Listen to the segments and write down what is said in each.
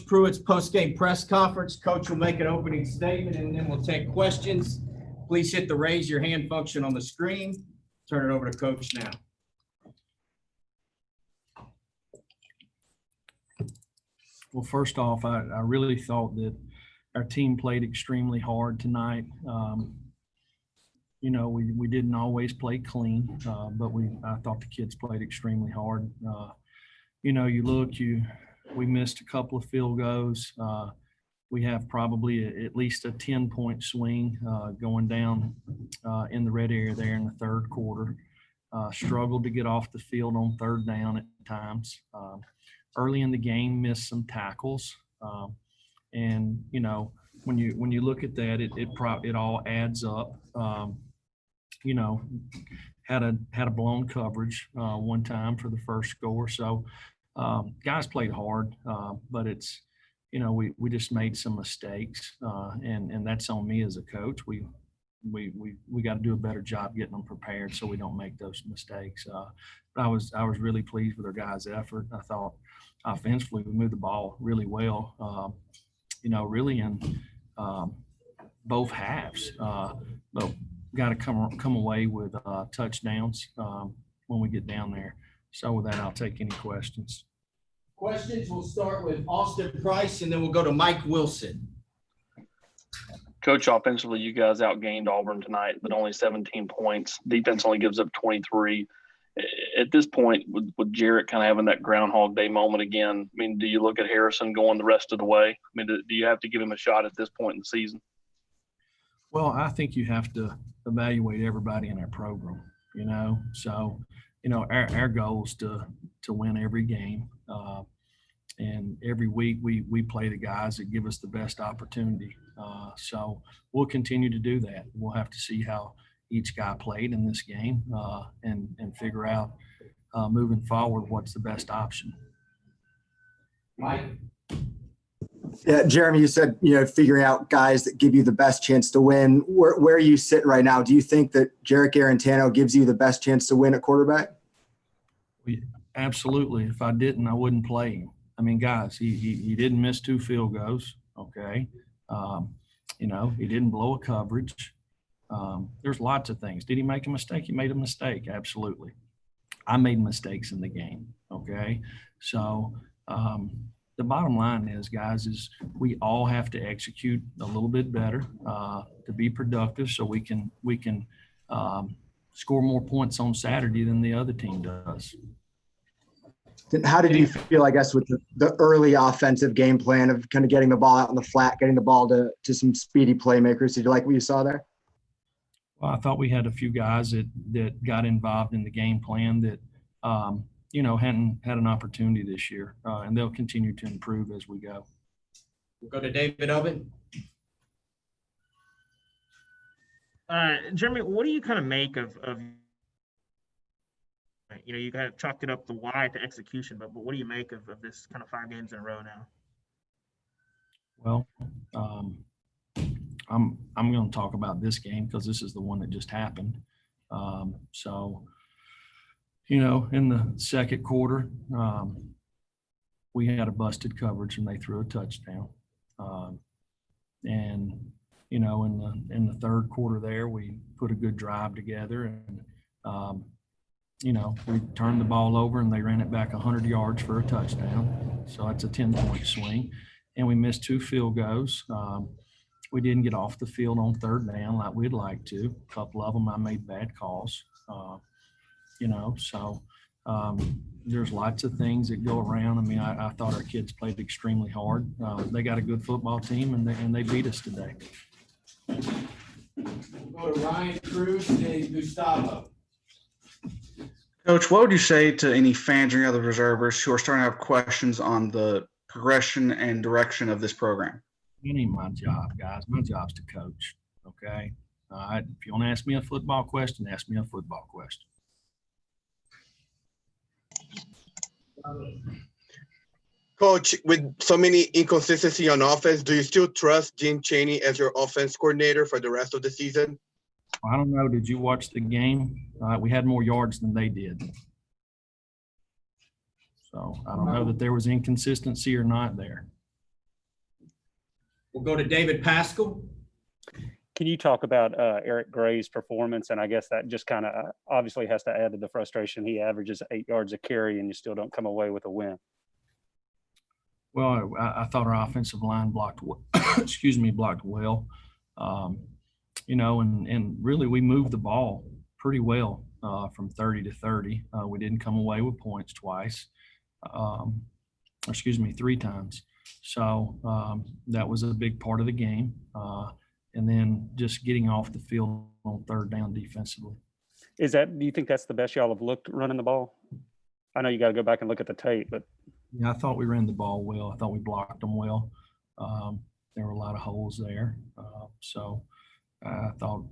Pruitt's post-game press conference. Coach will make an opening statement, and then we'll take questions. Please hit the raise your hand function on the screen. Turn it over to Coach now. Well, first off, I really thought that our team played extremely hard tonight. We didn't always play clean, but I thought the kids played extremely hard. We missed a couple of field goals. We have probably at least a 10-point swing going down in the red area there in the third quarter. Struggled to get off the field on third down at times. Early in the game, missed some tackles. When you look at that, it all adds up. Had a blown coverage one time for the first score. So guys played hard, but it's, we just made some mistakes, and that's on me as a coach. We got to do a better job getting them prepared so we don't make those mistakes. But I was really pleased with our guys' effort. I thought offensively we moved the ball really well, really in both halves. But got to come away with touchdowns when we get down there. So with that, I'll take any questions. Questions, we'll start with Austin Price, and then we'll go to Mike Wilson. Coach, offensively, you guys outgained Auburn tonight, but only 17 points. Defense only gives up 23. At this point, with Jarrett kind of having that Groundhog Day moment again, do you look at Harrison going the rest of the way? Do you have to give him a shot at this point in the season? Well, I think you have to evaluate everybody in our program, So, our goal is to win every game. And every week we play the guys that give us the best opportunity. So we'll continue to do that. We'll have to see how each guy played in this game and figure out moving forward what's the best option. Mike? Yeah, Jeremy, you said, figuring out guys that give you the best chance to win. Where you sit right now, do you think that Jarrett Guarantano gives you the best chance to win at quarterback? Absolutely. If I didn't, I wouldn't play him. Guys, he didn't miss 2 field goals, okay? He didn't blow a coverage. There's lots of things. Did he make a mistake? He made a mistake, absolutely. I made mistakes in the game, okay? So the bottom line is, guys, is we all have to execute a little bit better to be productive so we can score more points on Saturday than the other team does. How did you feel, I guess, with the early offensive game plan of kind of getting the ball out in the flat, getting the ball to some speedy playmakers? Did you like what you saw there? Well, I thought we had a few guys that got involved in the game plan that, hadn't had an opportunity this year, and they'll continue to improve as we go. We'll go to David Oven. Jeremy, what do you kind of make of you kind of chalked it up the why to execution, but what do you make of this kind of 5 games in a row now? Well, I'm going to talk about this game because this is the one that just happened. In the second quarter, we had a busted coverage and they threw a touchdown. In the third quarter there, we put a good drive together and, we turned the ball over and they ran it back 100 yards for a touchdown. So that's a 10-point swing. And we missed 2 field goals. We didn't get off the field on third down like we'd like to. A couple of them I made bad calls. There's lots of things that go around. I thought our kids played extremely hard. They got a good football team and they beat us today. We'll go to Ryan Cruz and Gustavo. Coach, what would you say to any fans or any other reservists who are starting to have questions on the progression and direction of this program? It ain't my job, guys. My job's to coach, okay? If you want to ask me a football question, ask me a football question. Coach, with so many inconsistency on offense, do you still trust Gene Chaney as your offense coordinator for the rest of the season? I don't know. Did you watch the game? We had more yards than they did. So I don't know that there was inconsistency or not there. We'll go to David Pascal. Can you talk about Eric Gray's performance? And I guess that just kind of obviously has to add to the frustration. He averages 8 yards a carry and you still don't come away with a win. Well, I thought our offensive line blocked blocked well. And really we moved the ball pretty well from 30 to 30. We didn't come away with points twice. 3 times. So that was a big part of the game. And then just getting off the field on third down defensively. Do you think that's the best y'all have looked running the ball? I know you got to go back and look at the tape, but. Yeah, I thought we ran the ball well. I thought we blocked them well. There were a lot of holes there. So I thought,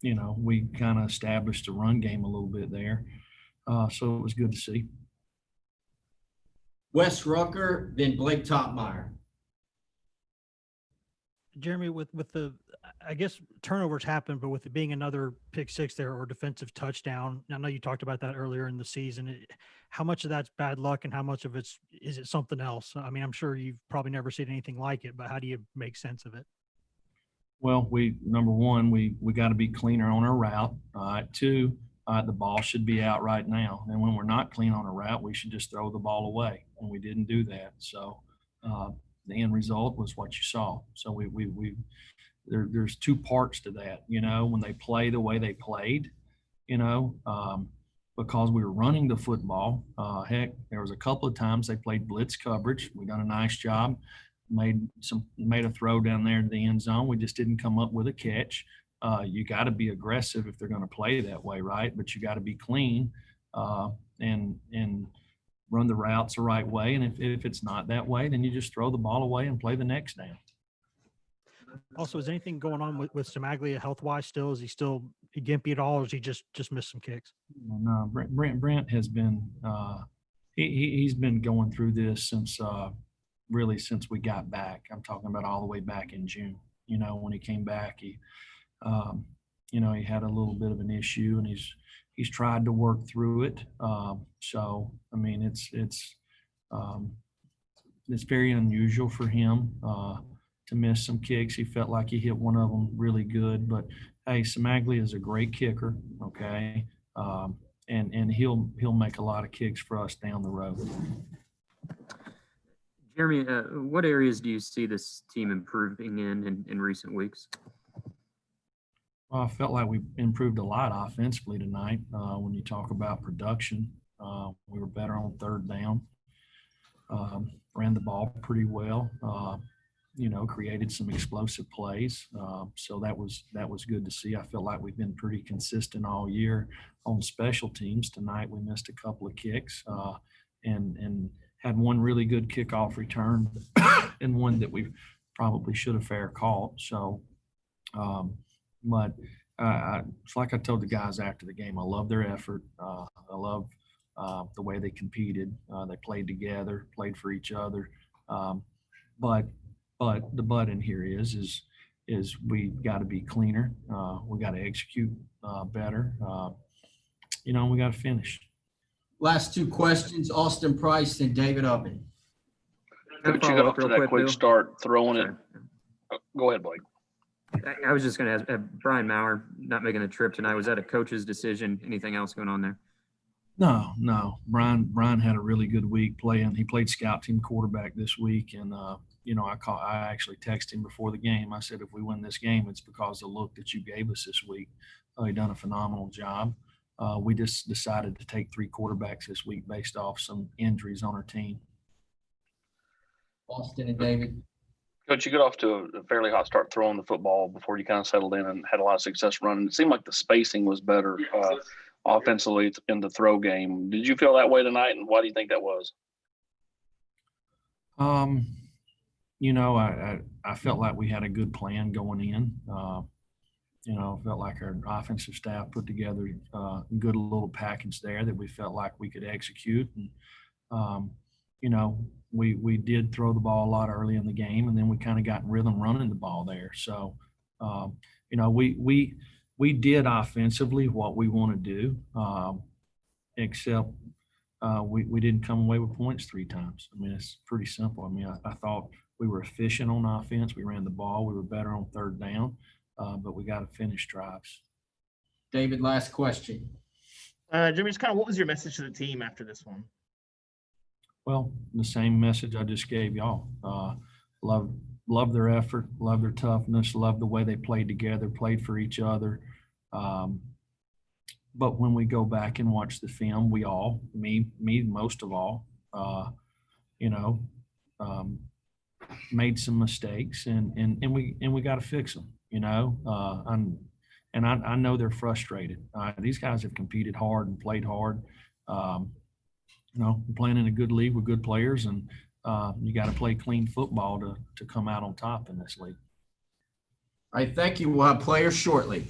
we kind of established the run game a little bit there. So it was good to see. Wes Rucker, then Blake Topmeyer. Jeremy, with the, I guess turnovers happen, but with it being another pick six there or defensive touchdown, I know you talked about that earlier in the season. How much of that's bad luck and how much of is it something else? I mean, I'm sure you've probably never seen anything like it, but how do you make sense of it? Well, number one, we got to be cleaner on our route. All right. 2, the ball should be out right now. And when we're not clean on a route, we should just throw the ball away. And we didn't do that. So the end result was what you saw. So there's 2 parts to that, when they play the way they played, because we were running the football. Heck, there was a couple of times they played blitz coverage. We done a nice job, made a throw down there to the end zone. We just didn't come up with a catch. You got to be aggressive if they're going to play that way, right? But you got to be clean and run the routes the right way. And if it's not that way, then you just throw the ball away and play the next down. Also, is anything going on with Samaglia health-wise still? Is he still gimpy at all, or is he just missed some kicks? No, Brent has been he's been going through this since we got back. I'm talking about all the way back in June. When he came back, he had a little bit of an issue, and he's tried to work through it. So I mean, it's very unusual for him to miss some kicks. He felt like he hit one of them really good, but hey, Samaglia is a great kicker. Okay. And he'll make a lot of kicks for us down the road. Jeremy, what areas do you see this team improving in recent weeks? Well, I felt like we improved a lot offensively tonight. When you talk about production, we were better on third down, ran the ball pretty well, created some explosive plays. So that was good to see. I feel like we've been pretty consistent all year on special teams. Tonight we missed a couple of kicks and had one really good kickoff return and one that we probably should have fair caught. So, but it's like I told the guys after the game, I love their effort. I love the way they competed. They played together, played for each other. But the but in here is we got to be cleaner. We got to execute better. We got to finish. Last 2 questions, Austin Price and David Ubbin. Coach, you got off to that quick start throwing it. Go ahead, Blake. I was just going to ask, Brian Maurer not making the trip tonight, was that a coach's decision? Anything else going on there? No. Brian had a really good week playing. He played scout team quarterback this week, and I actually texted him before the game. I said, if we win this game, it's because of the look that you gave us this week. He done a phenomenal job. We just decided to take 3 quarterbacks this week based off some injuries on our team. Austin and David. Coach, you got off to a fairly hot start throwing the football before you kind of settled in and had a lot of success running. It seemed like the spacing was better offensively in the throw game. Did you feel that way tonight, and why do you think that was? I felt like we had a good plan going in. Felt like our offensive staff put together a good little package there that we felt like we could execute. And, we did throw the ball a lot early in the game, and then we kind of got in rhythm running the ball there. So, we did offensively what we want to do, except we didn't come away with points 3 times. I mean, it's pretty simple. I mean, I thought we were efficient on offense. We ran the ball. We were better on third down, but we got to finish drives. David, last question. Jimmy, just kind of what was your message to the team after this one? Well, the same message I just gave y'all. Love their effort, love their toughness, love the way they played together, played for each other. But when we go back and watch the film, we all, me most of all, made some mistakes, and we got to fix them. I know they're frustrated. These guys have competed hard and played hard. Playing in a good league with good players, and you got to play clean football to come out on top in this league. All right, thank you. We'll have players shortly.